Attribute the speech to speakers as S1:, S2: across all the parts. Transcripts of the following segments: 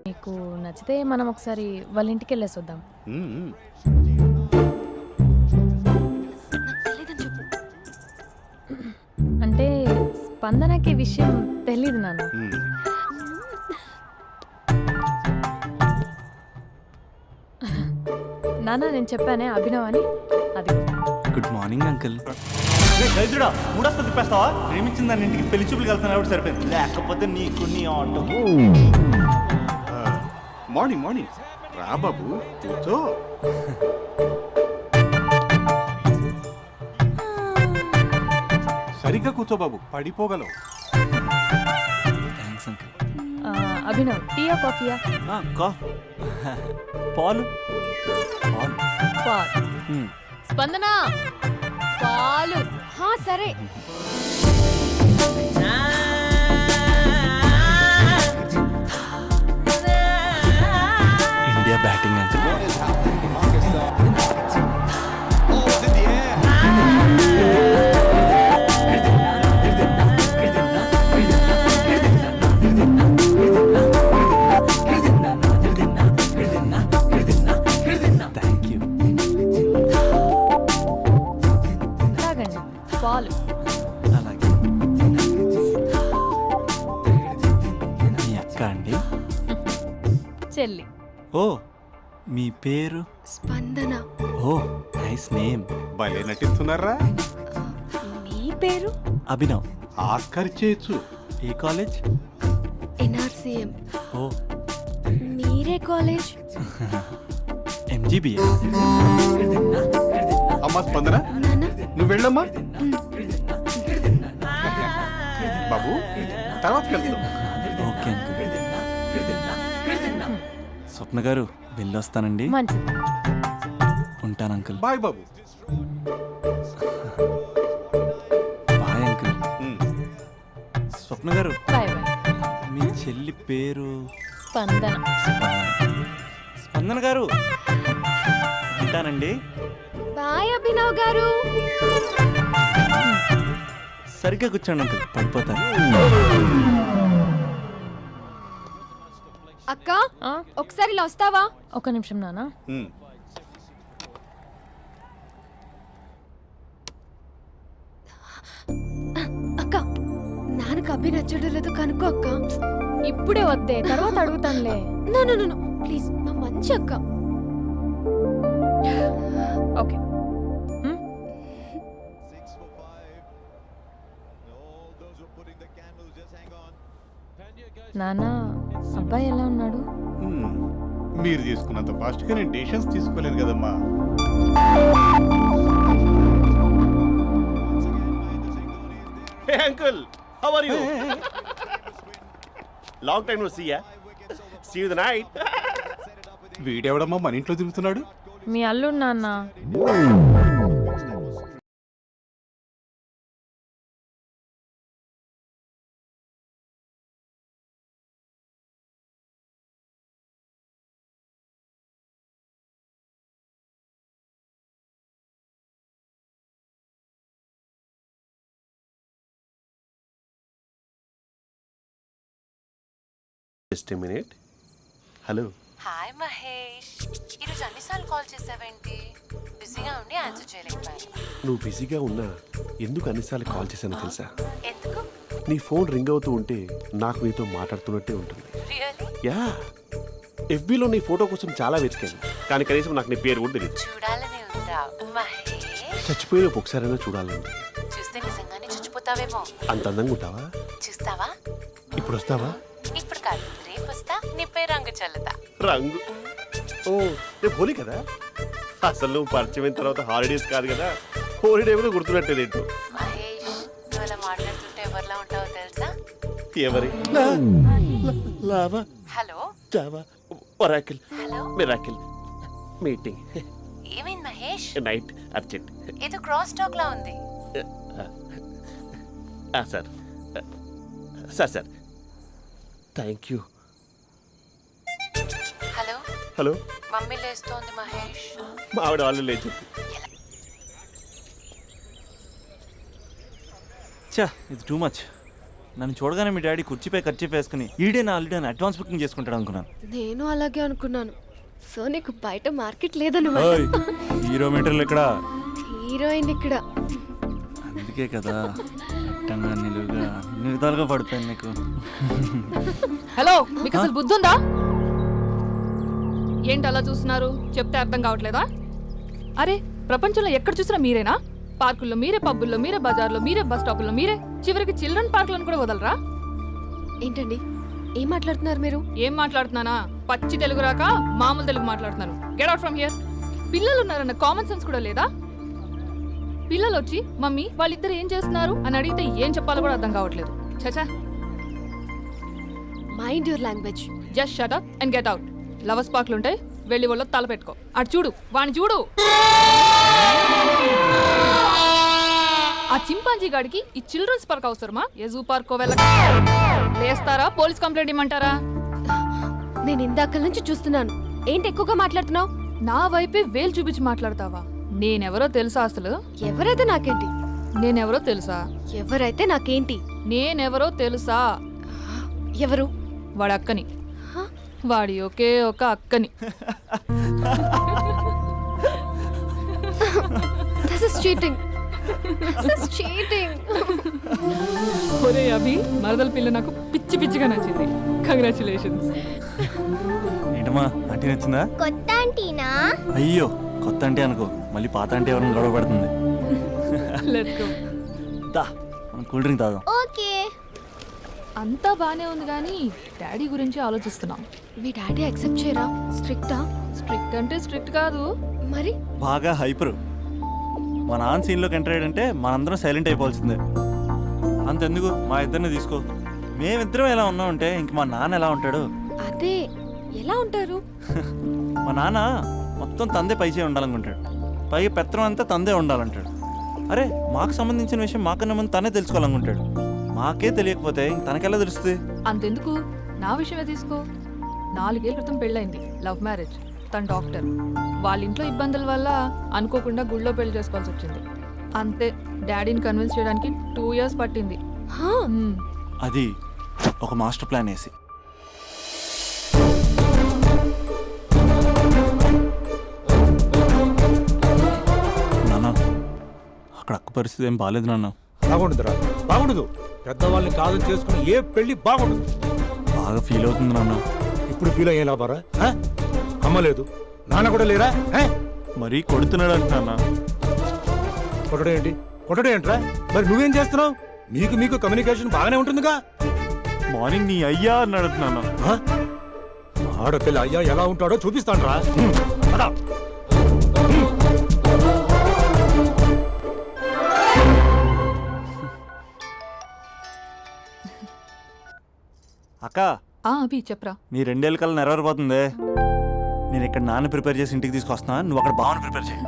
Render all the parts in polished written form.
S1: నీకు నచ్చితే మనం ఒకసారి వాళ్ళ ఇంటికి వెళ్ళేసి వద్దాం. అంటే స్పందనకి విషయం తెలీదు నాన్న. నాన్న నేను చెప్పానే అభినవ్ అని, అది.
S2: Good morning uncle.
S3: గైజుడా మూడొస్తా తిప్పేస్తావా? ప్రేమించిన దాని ఇంటికి పెళ్లి చూపులు వెళ్తాను కాబట్టి సరిపోయింది, లేకపోతే నీకు నీ ఆటో.
S4: మార్నింగ్ మార్నింగ్ రా బాబు, కూర్చో. సరిగ్గా కూర్చో బాబు, పడిపోగలవు.
S2: Thanks uncle.
S1: అభినవ్ టీయా కాఫీయా?
S3: పాలు.
S1: పాలు. స్పందన పాలు. సరే.
S2: India batting uncle. Thank you.
S1: తాగండి పాలు.
S2: అలాగే. మీ అక్క అండి?
S1: చెల్లి.
S2: ఓ, మీ పేరు?
S5: స్పందన.
S2: ఓ, నైస్ నేమ్.
S4: భలే నటిస్తున్నారా?
S5: మీ పేరు?
S2: అభినవ్.
S4: ఆస్కర్ చేయొచ్చు.
S2: ఏ కాలేజ్?
S5: ఎన్ఆర్సీఎం.
S2: ఓ,
S5: మీరే కాలేజ్?
S2: ఎంజీబీఏ.
S4: అమ్మా స్పందన,
S5: నాన్న.
S4: నువ్వు వెళ్ళమ్మా. బాబు తర్వాత వెళ్తాం.
S2: Okay uncle. స్వప్న గారు వెళ్ళొస్తానండి.
S1: మంచిది.
S2: ఉంటాను అంకుల్.
S4: బాయ్ బాబు.
S2: Bye uncle. స్వప్న గారు,
S1: బాయ్ బాయ్.
S2: మీ చెల్లి పేరు?
S1: స్పందన.
S2: స్పందన గారు, ఉంటానండి.
S5: బాయ్ అభినవ్ గారు.
S2: సరిగ్గా కూర్చోండి అంకుల్, పడిపోతారు.
S5: అక్క ఒకసారి ఇలా వస్తావా?
S1: ఒక నిమిషం నాన్న.
S5: అక్క నాన్నకు అభి నచ్చడం లేదో కనుక్కో అక్క.
S1: ఇప్పుడే వద్దే, తర్వాత అడుగుతానులే.
S5: నో నో నో ప్లీజ్, నా మంచి అక్క.
S1: ఓకే. నాన్న, అబ్బాయి ఎలా ఉన్నాడు?
S4: మీరు తీసుకున్నంత ఫాస్ట్ గా నేను డెసిషన్స్ తీసుకోలేదు కదమ్మా.
S3: Hey uncle, how are you? Long time no see ya. See you the night.
S4: వీడెవడమ్మా మన ఇంట్లో తిరుగుతున్నాడు?
S1: మీ అల్లుడు నాన్న.
S3: Just a minute. Hello.
S6: Hi Mahesh, ఈరోజు అన్నిసార్లు కాల్ చేసావేంటి? బిజీగా ఉండి ఆన్సర్ చేయలేకపోయాను.
S3: నువ్వు బిజీగా ఉన్నా ఎందుకు అన్నిసార్లు కాల్ చేశానో తెలుసా?
S6: ఎందుకు?
S3: నీ ఫోన్ రింగ్ అవుతూ ఉంటే నాకు నీతో మాట్లాడుతున్నట్టే ఉంటుంది.
S6: రియల్లీ?
S3: యా, ఎఫ్బీలో నీ ఫోటో కోసం చాలా వెతికాను, కానీ కనీసం నాకు నీ పేరు కూడా తెలియదు.
S6: చూడాలని ఉందా మహేష్?
S3: చచ్చిపోయిన ఒకసారైనా చూడాలని.
S6: చూస్తే నిజంగానే చచ్చిపోతావేమో.
S3: అంత అందంగా ఉంటావా?
S6: చూస్తావా?
S3: ఇప్పుడు వస్తావా?
S6: ఇప్పుడు కాదు, రేపు వస్తా, నీపై రంగు చల్లుతా.
S3: రంగు? ఓ, రేపు హోలీ కదా. అసలు నువ్వు పరిచయం అయిన తర్వాత హాలిడేస్ కాదు కదా, హోలిడే కూడా గుర్తున్నట్టేది ఏంటో.
S6: మహేష్, నువ్వు అలా మాట్లాడుతుంటే ఎవరిలా ఉంటావో తెలుసా?
S3: ఎవరి? Lava,
S6: hello,
S3: Java, Oracle,
S6: hello,
S3: miracle, meeting,
S6: ఏమైంది మహేష్?
S3: Night, urgent.
S6: ఏదో క్రాస్ టాక్ లా ఉంది.
S3: Sir sir sir thank you.
S6: Hello
S3: hello,
S6: mummy లేస్తోంది మహేష్.
S3: మా ఆవిడ వాళ్ళు లేచి.
S2: చా, ఇది టూ మచ్. నన్ను చూడగానే మీ డాడీ కుర్చీపై ఖర్చు వేసుకుని ఈడే నా ఆల్రెడీ అడ్వాన్స్ బుకింగ్ చేసుకుంటాడు అనుకున్నాను.
S5: నేను అలాగే అనుకున్నాను. సో నీకు బయట మార్కెట్ లేదన్నమాట.
S2: ఓయ్, హీరో మీటర్లు ఇక్కడ.
S5: హీరోయిన్ ఇక్కడ.
S2: అందుకే కదా అట్టంగా నిలువుగా అన్ని విధాలుగా పడిపోయాను నీకు.
S7: హలో, మీకు అసలు బుద్ధి ఉందా? ఏంటి అలా చూస్తున్నారు? చెప్తే అర్థం కావట్లేదా? అరే, ప్రపంచంలో ఎక్కడ చూసినా మీరేనా? పార్కుల్లో మీరే, పబ్బుల్లో మీరే, బజార్లో మీరే, బస్ స్టాపుల్లో మీరే, చివరికి చిల్డ్రన్ పార్కులను కూడా వదలరా?
S5: ఏంటండి ఏం మాట్లాడుతున్నారు మీరు?
S7: ఏం మాట్లాడుతున్నానా? పచ్చి తెలుగు రాక మామూలు తెలుగు మాట్లాడుతున్నాను. Get out from here. పిల్లలు ఉన్నారన్న కామన్ సెన్స్ కూడా లేదా? పిల్లలు వచ్చి మమ్మీ వాళ్ళిద్దరు ఏం చేస్తున్నారు అని అడిగితే ఏం చెప్పాలో కూడా అర్థం కావట్లేదు. చచా,
S5: mind your language.
S7: Just shut up and get out. Lovers పార్క్లు ఉంటాయి, వెళ్ళి వాళ్ళ తల పెట్టుకో. అటు చూడు, వాణ్ణి చూడు. ఆ చింపాంజీ గాడికి ఈ చిల్డ్రన్స్ పార్క్ అవసరమా? ఏ జూ పార్క్ వెళ్ళక వేస్తారా? పోలీస్ కంప్లైంట్ ఇమ్మంటారా?
S5: నేను ఇందాక నుంచి చూస్తున్నాను. ఏంటి ఎక్కువగా మాట్లాడుతున్నావు?
S7: నా వైపే వేలు చూపించి మాట్లాడతావా? నేనెవరో తెలుసా? అసలు
S5: ఎవరైతే నాకేంటి?
S7: నేనెవరో తెలుసా?
S5: ఎవరైతే నాకేంటి?
S7: నేనెవరో తెలుసా?
S5: ఎవరు?
S7: వాడి అక్కని. వాడి ఒకే ఒక అక్కని.
S5: This is cheating. This is cheating.
S7: ఒరే అభి, మరదల పిల్ల నాకు పిచ్చి పిచ్చిగా నచ్చింది. కంగ్రాచులేషన్స్.
S2: ఏంటమ్మా ఆంటీ నచ్చిందా?
S8: కొత్త ఆంటీనా?
S2: అయ్యో, కొత్త అంటే అనుకో, మళ్ళీ పాత అంటే ఎవరైనా గొడవ పడుతుంది.
S7: Let's go.
S2: దా, మనం కూల్ డ్రింక్ తాదాం.
S8: ఓకే.
S7: అంతా బానే ఉంది కానీ డాడీ గురించి ఆలోచిస్తున్నాం.
S5: మీ డాడీ యాక్సెప్ట్ చేయరా? స్ట్రిక్టా?
S7: స్ట్రిక్ట్ అంటే స్ట్రిక్ట్ కాదు.
S5: మరి
S2: బాగా హైపరు. మా నాన్న సీన్లోకి ఎంటర్ అయ్యాడంటే మనందరం సైలెంట్ అయిపోవాల్సిందే. అంతెందుకు, మా ఇద్దరిని తీసుకో. మేమిద్దరం ఎలా ఉన్నామంటే ఇంక మా నాన్న ఎలా ఉంటాడు?
S5: అదే ఎలా ఉంటారు?
S2: మా నాన్న మొత్తం తందే పైచే ఉండాలనుకుంటాడు. పైగా పెత్తనం అంతా తందే ఉండాలంటాడు. అరే, మాకు సంబంధించిన విషయం మాకన్నా ముందు తనే తెలుసుకోవాలనుకుంటాడు. మాకే తెలియకపోతే ఇంక తనకెలా తెలుస్తుంది?
S7: అంతెందుకు, నా విషయమే తీసుకో. 4 ఏళ్ల క్రితం పెళ్ళైంది, లవ్ మ్యారేజ్. తన డాక్టర్. వాళ్ళ ఇంట్లో ఇబ్బందుల వల్ల అనుకోకుండా గుళ్ళో పెళ్లి చేసుకోవాల్సి వచ్చింది. అంతే, డాడీని కన్విన్స్ చేయడానికి 2 years పట్టింది.
S5: హా,
S2: అది ఒక మాస్టర్ ప్లాన్ వేసి. నాన్న, అక్కడ అక్క పరిస్థితి ఏం బాగాలేదు నాన్న.
S9: బాగుండదురా, బాగుండదు. పెద్దవాళ్ళని కాదని చేసుకుని ఏ పెళ్లి బాగుండదు.
S2: బాగా ఫీల్ అవుతుంది నాన్న.
S9: ఇప్పుడు ఫీల్ అయ్యే లాభారా? అమ్మ లేదు, నాన్న కూడా లేరా?
S2: మరీ కొడుతున్నాడు అంటున్నా.
S9: కొట్టడం ఏంటి? కొట్టడం ఏంట్రా? మరి నువ్వేం చేస్తున్నావు? మీకు కమ్యూనికేషన్ బాగానే ఉంటుందిగా.
S2: మార్నింగ్ నీ అయ్యా అన్నాడు నాన్న.
S9: ఆడపిల్ల అయ్యా ఎలా ఉంటాడో చూపిస్తాను రా.
S2: అక్క,
S7: అభి చెప్పరా.
S2: నీ 2 ఏళ్ళ కల్లా నెరవేరిపోతుంది. నేను ఇక్కడ నాన్న ప్రిపేర్ చేసి ఇంటికి తీసుకొస్తున్నా, నువ్వు అక్కడ బావని ప్రిపేర్ చేయి.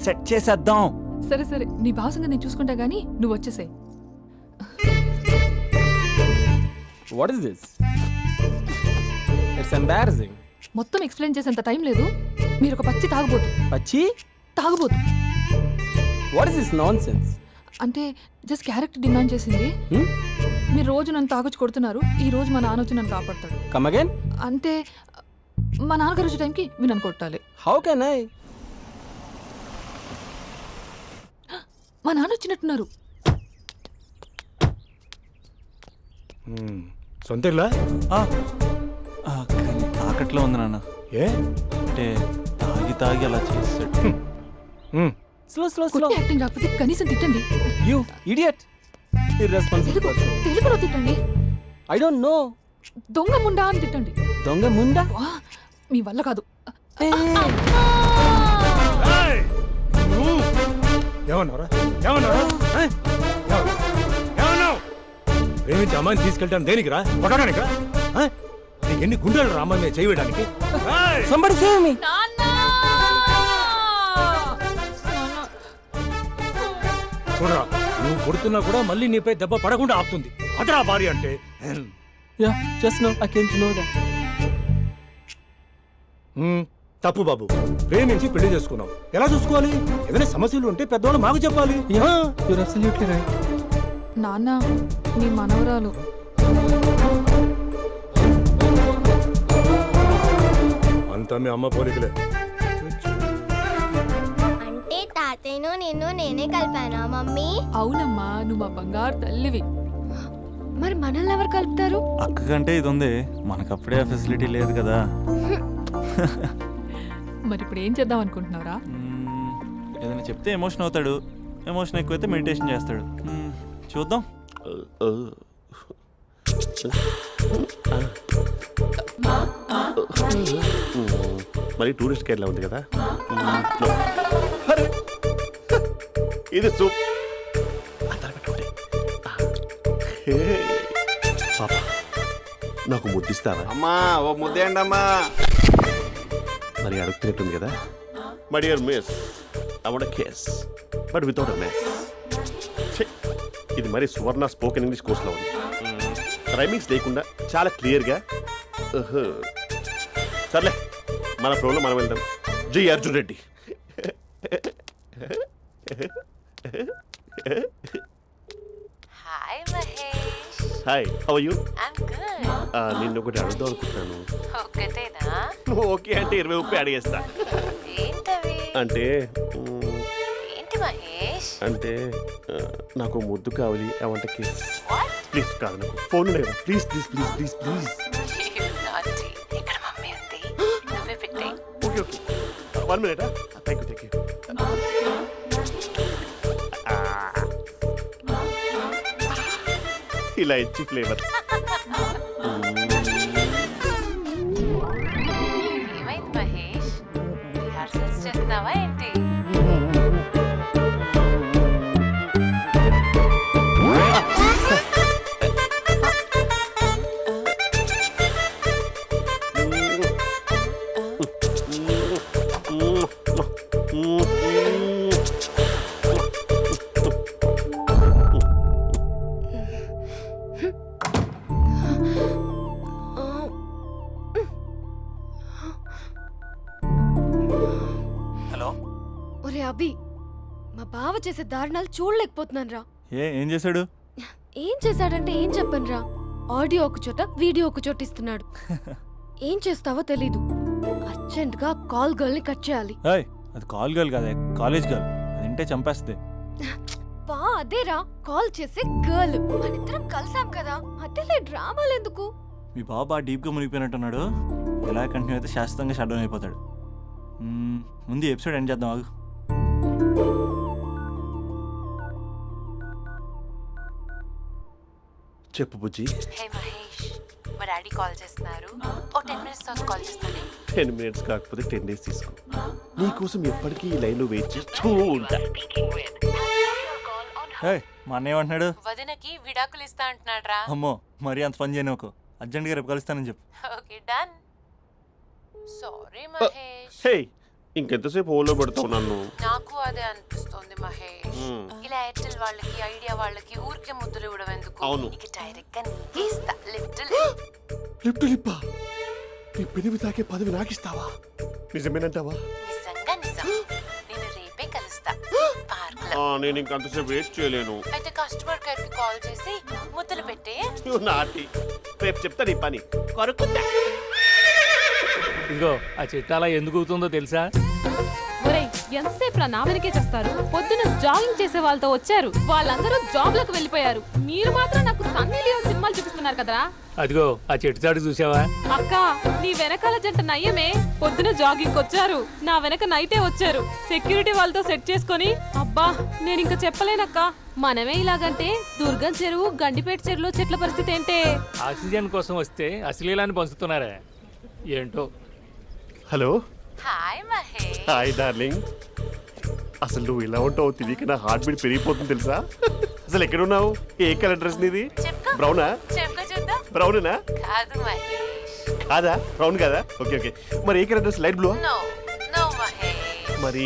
S2: సెట్ చేసేద్దాం.
S7: సరే సరే, నీ భావసంగా నేను చూసుకుంటా గానీ నువ్వు వచ్చేసాయి.
S10: What is this? It's embarrassing.
S7: మొత్తం ఎక్స్ప్లెయిన్ చేసేంత టైం లేదు. మీరు ఒక పచ్చి తాగబోతు.
S10: Pachi?
S7: తాగబోతు
S10: What is this nonsense?
S7: అంటే జస్ట్ క్యారెక్టర్ డిమాండ్ చేసింది. మీరు రోజు నన్ను తాగొచ్చి కొడుతున్నారు, ఈ రోజు మా నాన్న వచ్చి నన్ను కాపాడతాడు.
S10: Come again?
S7: అంటే మా నాన్నగారు వచ్చే టైంకి మీరు నన్ను కొట్టాలి.
S10: How can I?
S7: మా నాన్న వచ్చినట్టున్నారు.
S9: సొంత ఇల్లా?
S2: కానీ తాకట్లో ఉంది నాన్న.
S9: ఏ
S2: అంటే తాగి అలా చేస్తాడు.
S10: Slow.
S7: కొట్టి యాక్టింగ్ రాకపోతే కనీసం తిట్టండి.
S10: You idiot! Irresponsible person.
S7: తెలుగులో తిట్టండి.
S10: I don't know.
S7: దొంగ ముండా అని తిట్టండి.
S10: Donga munda?
S7: వా, మీ వల్ల కాదు.
S9: ఏమన్నారా? ప్రేమించి అమ్మాయిని తీసుకెళ్తాను దేనికిరా? కొట్టడానికిరా? నీకు ఎన్ని గుండెలు రా అమ్మాయి మీద చేయడానికి?
S10: Somebody save me!
S9: చూడరా, నువ్వు కొడుతున్నా కూడా మళ్ళీ నీపై దెబ్బ పడకుండా ఆపుతుంది. అదరా భార్య అంటే.
S10: Yeah, just now I came to know that.
S9: తప్పు బాబు, ప్రేమించి పెళ్లి చేసుకున్నావు. ఎలా చూసుకోవాలి? ఏదైనా సమస్యలు ఉంటే పెద్దవాళ్ళు మాకు చెప్పాలి.
S10: Yeah, you're absolutely right.
S7: నాన్న, నీ మనవరాలు.
S9: అంతా మీ అమ్మ పోలికలే.
S8: అంటే తాతయ్యను నిన్ను నేనే కలిపానా మమ్మీ?
S7: అవునమ్మా, నువ్వు మా బంగారు తల్లివి. మరి మనల్ని ఎవరు కలుపుతారు?
S2: అక్క కంటే ఇది ఉంది, మనకప్పుడే ఆ ఫెసిలిటీ లేదు కదా.
S7: మరి ఇప్పుడు ఏం చేద్దాం అనుకుంటున్నావురా?
S2: ఏదైనా చెప్తే ఎమోషన్ అవుతాడు, ఎమోషన్ ఎక్కువైతే మెడిటేషన్ చేస్తాడు. చూద్దాం.
S3: మరి టూరిస్ట్ కేరళ ఉంది కదా. అరే, ఇది సూప్. పాప నాకు ముద్దిస్తావా?
S4: అమ్మా ఓ ముద్దేయండి అమ్మా.
S3: మరి అడుగుతున్నట్టుంది కదా. My dear miss, I want kiss but without a miss. ఇది మరి సువర్ణ స్పోకెన్ ఇంగ్లీష్ కోర్సులో ఉంది. రైమింగ్స్ లేకుండా చాలా క్లియర్గా. సర్లే, మన ప్రోలో మనం వెళ్దాం. జై Arjun Reddy.
S6: Hi Mahesh.
S3: Hi, how are you?
S6: I'm good.
S3: నిన్ను ఒకటి అడుగుదాం అనుకుంటున్నాను.
S6: ఒక్కటేనా?
S3: నువ్వు ఓకే అంటే 20 రూపాయలు అడిగేస్తా.
S6: ఏంటవి?
S3: అంటే
S6: ఏంటి మహేష్?
S3: అంటే నాకు ముద్దు కావాలి. I want kiss.
S6: What?
S3: Please కాదు, నాకు ఫోన్ లేదు. Please please please please please.
S6: నాటి ఇక్కడ మమ్మీ ఉంది, నువ్వే పెట్టే.
S3: Okay okay, 1 minute. Thank you thank you. ఇలా ఇచ్చి ఫ్లేవర్.
S6: ఏమైంది మహేష్? రిహార్సల్స్ చేస్తున్నావా ఏంటి?
S2: హలో.
S5: ఒరే అభి, మా బావ చేసే దారుణాలు చూడలేకపోతున్నాను రా.
S2: ఏం చేశాడు?
S5: ఏం చేశాడంటే ఏం చెప్పను రా. ఆడియో ఒక చోట, వీడియో ఒక చోట ఇస్తున్నాడు. ఏం చేస్తావో తెలీదు. అర్జెంట్ గా కాల్ గర్ల్ ని కట్ చేయాలి.
S2: ఏయ్, అది కాల్ గర్ల్ కాదే, కాలేజ్ గర్ల్. అది వింటే చంపేస్తుంది.
S5: బా అదేరా, కాల్ చేసే గర్ల్. మనిద్దరం కలిసాం కదా, మధ్యలో డ్రామాలు ఎందుకు?
S2: మీ బాబు బాగా డీప్గా మునిగిపోయినట్టున్నాడు. ఇలా కంటిన్యూ అయితే శాశ్వతంగా షట్ డౌన్ అయిపోతాడు. ముందు ఎపిసోడ్ ఎండ్ చేద్దాం, ఆగు.
S3: చెప్పు బుజ్జి.
S6: హే మహేష్, మా డాడీ కాల్ చేస్తున్నారు. ఓ 10 minutes తర్వాత కాల్ చేస్తానే.
S3: 10 minutes కాకపోతే 10 days తీసుకో. నీకోసం ఎప్పటికీ ఈ లైన్లో వెయిట్ చేస్తూ ఉంటా.
S2: ఏయ్, మా అన్నయ్య ఏమంటున్నాడు?
S6: వదినకి విడాకులు ఇస్తా అంటున్నాడు రా.
S2: అమ్మో, మరీ అంత పని చేయను. ఒక అర్జెంట్గా రేపు కలుస్తానని చెప్పు.
S6: Okay done. సారీ మహేష్.
S3: హే, ఇంకెంతసేపు హోల్లో పెడతావు నన్ను?
S6: నాకు అదే అనిపిస్తుంది మహేష్. ఇలా ఎయిర్టెల్ వాళ్ళకి, ఐడియా వాళ్ళకి ఊరికే ముద్దులు ఇవ్వడం ఎందుకు?
S3: అవును.
S6: ఇక డైరెక్ట్ గా నీకే ఇస్తా. లిఫ్ట్
S3: లిప్టు లిప్పా, నీ పెనివి తాకే పదవి నాకిస్తావా? నిజమేనంటావా?
S6: నిజంగా నిజం. నేను రేపే కలుస్తా పార్క్ లో.
S3: నేను ఇంకంతసేపు వెయిట్ చేయలేను.
S6: అయితే కస్టమర్ కేర్ కి కాల్ చేసి ముద్దులు పెట్టే.
S3: నువ్వు నాటి, రేపు చెప్తా నీ పని. కొరుకుందా.
S10: ఇదిగో ఆ చెట్టు అలా ఎందుకు అవుతుందో తెలుసా?
S1: ఒరేయ్, ఎంతసేపు నా వెనకే చేస్తారు? పొద్దున జాగింగ్ చేసే వాళ్ళతో వచ్చారు, వాళ్ళందరూ జాబ్లకు వెళ్ళిపోయారు. మీరు మాత్రం నాకు సన్నీ లియోన్ సినిమాలు చూపిస్తున్నారు కదరా.
S10: అదిగో ఆ చెట్టు చాటు చూసావా?
S1: అక్క, నీ వెనకాల జంట నయ్యమే. పొద్దున జాగింగ్ వచ్చారు, నా వెనక నైటే వచ్చారు. సెక్యూరిటీ వాళ్ళతో సెట్ చేసుకొని, అబ్బా నేను ఇంకా చెప్పలేనక్క. మనమే ఇలాగంటే దుర్గం చెరువు, గండిపేట చెరువులో చెట్ల పరిస్థితి ఏంటే?
S10: ఆక్సిజన్ కోసం వస్తే అశ్లీలాన్ని పంచుతున్నారా ఏంటో.
S3: Hello.
S6: Hi Mahesh.
S3: Hi darling. అసలు నువ్వు ఇలా ఉంటావు తెలియక నా హార్ట్ బీట్ పెరిగిపోతుంది తెలుసా? అసలు ఎక్కడున్నావు? ఏ కలర్ డ్రెస్ నీది?
S6: చెప్పుకో.
S3: బ్రౌనా?
S6: చెప్పుకో చూద్దాం.
S3: బ్రౌనేనా?
S6: కాదు మహేష్.
S3: కాదా? బ్రౌన్ కదా? Okay okay. మరి ఏ colour dress? Light blue?
S6: No no Mahesh.
S3: మరి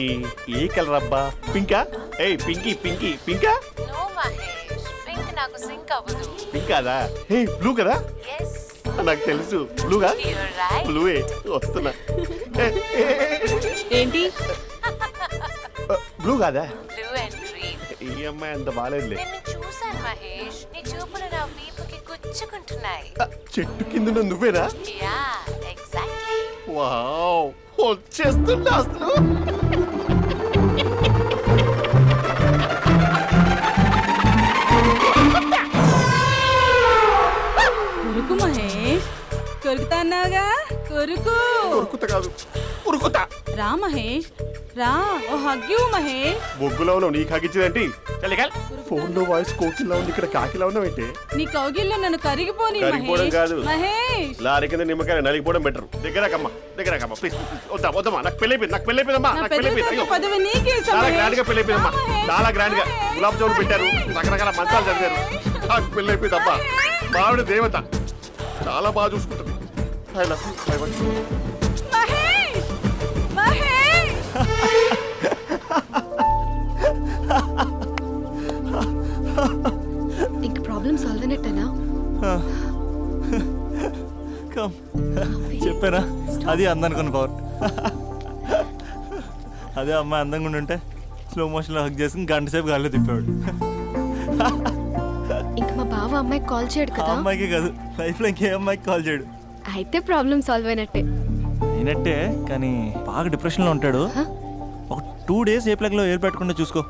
S3: ఏ కలర్ అబ్బా? పింకా? ఏయ్ పింకీ పింకీ పింకా?
S6: నో మహేష్, పింక్ నాకు సింక్ అవ్వదు.
S3: పింక్ కాదా? ఏ బ్లూ కదా?
S6: ఎస్,
S3: నాకు తెలుసు. బ్లూగా?
S6: You're right.
S3: బ్లూవే వస్తున్నా.
S1: ఏంటి?
S3: బ్లూ కాదా?
S6: Blue and green.
S3: ఈ అమ్మాయి అంత బాగాలేదులే.
S6: నిన్ను చూశాను మహేష్, నీ చూపులు నా వీపుకి గుచ్చుకుంటున్నాయి.
S3: చెట్టు కింద నువ్వేనా?
S6: Yeah exactly.
S3: వావ్, వచ్చేస్తున్నా అసలు.
S1: కొరుకు మహేష్, కొరుకుతా అన్నావుగా, కొరుకు.
S3: ఉరుకుత కాదు, ఉరుకుతా.
S1: రా మహేష్, రా, ఓ హగ్గు మహేష్.
S3: బొగ్గులో ఉన్నావు, నీకు హగించిందేంటి? ఫోన్ లో వాయిస్ కోకిలా ఉంది, ఇక్కడ కాకిలా ఉన్నావేంటి?
S1: నీ కౌగిల్లో నన్ను కరిగిపోని
S3: కరిగిపోవడం కాదు.
S1: మహేష్.
S3: లారీ కింద నిమ్మకాయ నలిగిపోవడం బెటర్. దగ్గరకమ్మా ప్లీజ్. వద్దమ్మా, నాకు పెళ్ళైపోయిందమ్మా, నాకు పెళ్ళైపోయింది. అయ్యో,
S1: పదవి నీకే ఇస్తా
S3: చాలా
S1: మహేష్.
S3: గ్రాండ్ గా పెళ్ళైపోయిందమ్మా, చాలా గ్రాండ్ గా. గులాబ్ జామున్ పెట్టారు, రకరకాల మంచాలు చదివారు. నాకు పెళ్ళైపోయిందమ్మా. మావిడ దేవత, చాలా బాగా చూసుకుంటుంది. I love you. I want you.
S1: Mahesh, Mahesh.
S5: ఇంక ప్రాబ్లం సాల్వ్ అయినట్టేనా?
S2: కమ్, చెప్పానా అది అందనుకున్న పవర్. అదే అమ్మాయి అందంగా ఉండుంటే స్లో మోషన్లో హక్ చేసుకుని గంట సేపు గాల్లో తిప్పేవాడు.
S5: ఇంక మా బావ అమ్మాయికి కాల్ చేయడు
S2: ఆ
S5: కదా?
S2: అమ్మాయికి కాదు, లైఫ్లో ఇంకే అమ్మాయికి కాల్ చేయడు.
S5: అయితే ప్రాబ్లం సాల్వ్ అయినట్టే.
S2: అయినట్టే, కానీ బాగా డిప్రెషన్లో ఉంటాడు. ఒక 2 days ఏ ప్లగ్లో ఏర్ పెట్టకుండా చూసుకో,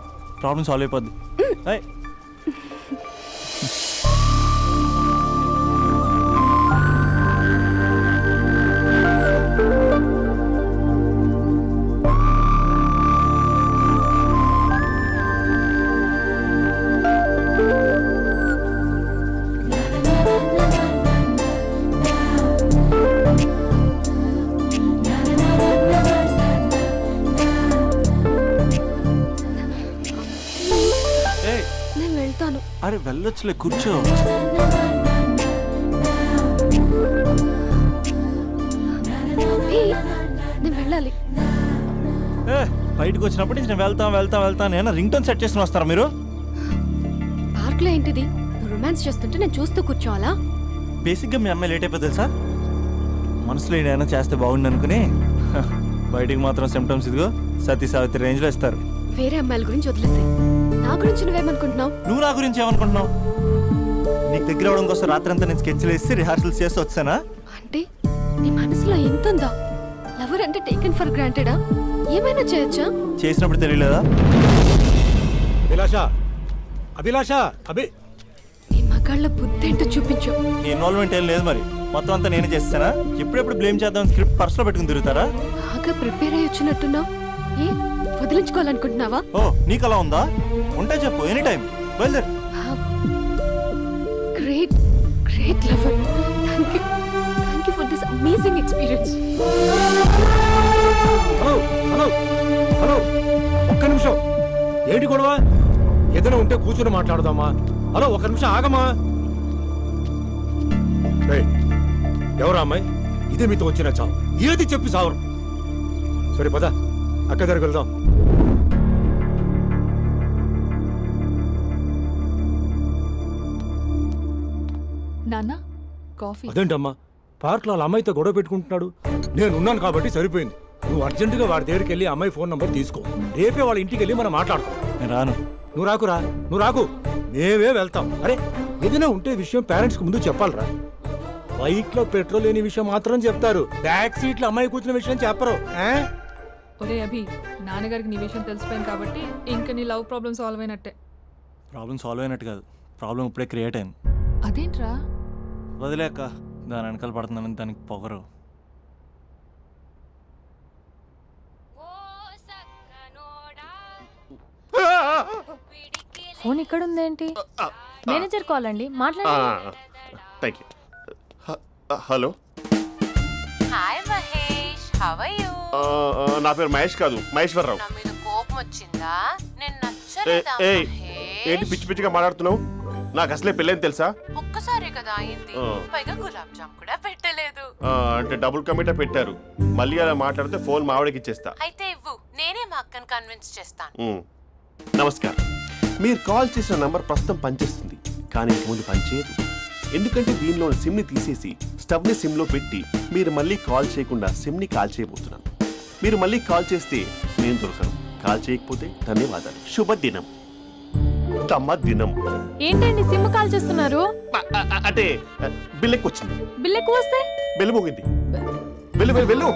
S2: ప్రాబ్లం సాల్వ్ అయిపోద్ది. ఏయ్, ఏయ్,
S5: నేను వెళ్తాను.
S2: అరే వెళ్ళొచ్చులే, కూర్చో.
S5: ఏయ్, నేను వెళ్ళాలి.
S2: బయటకు వచ్చినప్పటి నుంచి నేను వెళ్తా నేను రింగ్ టోన్ సెట్ చేసుకుని వస్తారా మీరు?
S5: పార్క్ లో ఏంటిది? నువ్వు రొమాన్స్ చేస్తుంటే నేను చూస్తూ కూర్చోవాలా?
S2: బేసిక్గా మీ అమ్మాయి లేట్ అయిపోతుంది సార్. మనసులో ఏదైనా చేస్తే బాగుండు అనుకుని బయటికి మాత్రం సిమ్టమ్స్ ఇదిగో సతీ సావిత్రి రేంజ్లో ఇస్తారు.
S5: వేరే అమ్మాయిల గురించి వదిలేసే, నా గురించి నువ్వేమనుకుంటున్నావు?
S2: నువ్వు నా గురించి ఏమనుకుంటున్నావు? నీకు దగ్గర అవడం కోసం రాత్రి అంతా నేను స్కెచ్లు వేసి రిహార్సల్స్ చేసి వచ్చానా?
S5: అంటే నీ మనసులో ఎంత ఉందా? లవర్ అంటే టేకెన్ ఫర్ గ్రాంటెడా? ఏమైనా చేయొచ్చా?
S2: చేసినప్పుడు తెలియలేదా?
S9: అభిలాష,
S5: నీ మగాళ్ళ బుద్ధి ఏంటో చూపించు.
S2: నీ ఇన్వాల్వ్మెంట్ ఏం లేదు మరి, మొత్తం అంతా నేనే చేస్తానా? ఎప్పుడెప్పుడు బ్లేమ్ చేద్దాం స్క్రిప్ట్ పర్సులో పెట్టుకుని తిరుగుతారా?
S5: బాగా ప్రిపేర్ అయ్యి వచ్చినట్టున్నావు. ఏ వదిలించుకోవాలనుకుంటున్నావా?
S2: ఓ, నీకు అలా ఉందా? ఉంటే చెప్పు, ఎనీ టైం బయలుదేరు.
S5: Great great lover. Thank you for this amazing experience.
S9: Hello, ఒక్క నిమిషం. ఏంటి గొడవ? ఏదైనా ఉంటే కూర్చొని మాట్లాడదామా? హలో, ఒక్క నిమిషం ఆగమా. ఎవరా అమ్మాయి? ఇదే మీతో వచ్చిన చావు. ఏది చెప్పి సావరు. సరే పద, అక్క దగ్గరికి వెళ్దాం.
S7: నాన్న కాఫీ.
S9: అదేంటమ్మా, పార్క్లో వాళ్ళ అమ్మాయితో గొడవ పెట్టుకుంటున్నాడు. నేను ఉన్నాను కాబట్టి సరిపోయింది. నువ్వు అర్జెంటుగా వాడి దగ్గరికి వెళ్ళి అమ్మాయి ఫోన్ నంబర్ తీసుకో. రేపే వాళ్ళ ఇంటికి వెళ్ళి మనం మాట్లాడుకో.
S2: నేను రాను.
S9: నువ్వు రాకు, మేమే వెళ్తాం. అరే, ఏదైనా ఉంటే విషయం పేరెంట్స్ కి ముందు చెప్పాలరా. బైక్ లో పెట్రోల్ లేని విషయం మాత్రం చెప్తారు, బ్యాక్ సీట్ లో అమ్మాయి కూర్చున్న విషయం చెప్పరు.
S7: ఒరే అభి, నాన్నగారికి నీ విషయం తెలిసిపోయింది కాబట్టి ఇంకా నీ లవ్ ప్రాబ్లమ్ సాల్వ్ అయినట్టే.
S2: ప్రాబ్లం సాల్వ్ అయినట్టు కాదు, ప్రాబ్లం ఇప్పుడే క్రియేట్ అయింది.
S7: అదేంట్రా?
S2: వదిలేక దాని వెనకాల పడుతుందని దానికి పొగరు.
S11: ఫోన్ ఇక్కడ ఉందేంటి? మేనేజర్ కాల్ అండి, మాట్లాడండి.
S3: Thank you. Hello,
S6: hi Mahesh, how are you?
S3: నా పేరు మహేష్ కాదు, మహేశ్వరరావు.
S6: నా మీద కోపం వచ్చిందా? నేను నచ్చలేదా
S3: ఏంటి
S6: మహేష్?
S3: పిచ్చి పిచ్చిగా మాట్లాడుతున్నావు? నాకు అసలే పెళ్ళని తెలుసా?
S6: ఒక్కసారి కదా అయింది, పైగా గులాబ్ జామ్ కూడా పెట్టలేదు.
S3: అంటే డబుల్ కమిటా పెట్టారు. మళ్ళీ అలా మాట్లాడితే ఫోన్ మావిడకి ఇచ్చేస్తా.
S6: అయితే ఇవ్వు, నేనే మా అక్కని కన్విన్స్ చేస్తాను.
S3: నమస్కారం. మీరు కాల్ చేసిన నంబర్ ప్రస్తుతం పనిచేస్తుంది, కానీ ఇంక ముందు పనిచేయదు. ఎందుకంటే దీనిలో సిమ్ని తీసేసి స్టవ్ని సిమ్లో పెట్టి మీరు మళ్ళీ కాల్ చేయకుండా సిమ్ని కాల్ చేయబోతున్నాను. మీరు మళ్ళీ కాల్ చేస్తే నేను దొరకను, కాల్ చేయకపోతే ధన్యవాదాలు. శుభదినం. తమ దినం.
S11: ఏంటండి సిమ్ కాల్ చేస్తున్నారు?
S3: అంటే బిల్ ఎక్కువ వచ్చింది.
S11: బిల్ ఎక్కువ వస్తే
S3: బెల్లు మోగింది. వెళ్ళు వెళ్ళు వెళ్ళు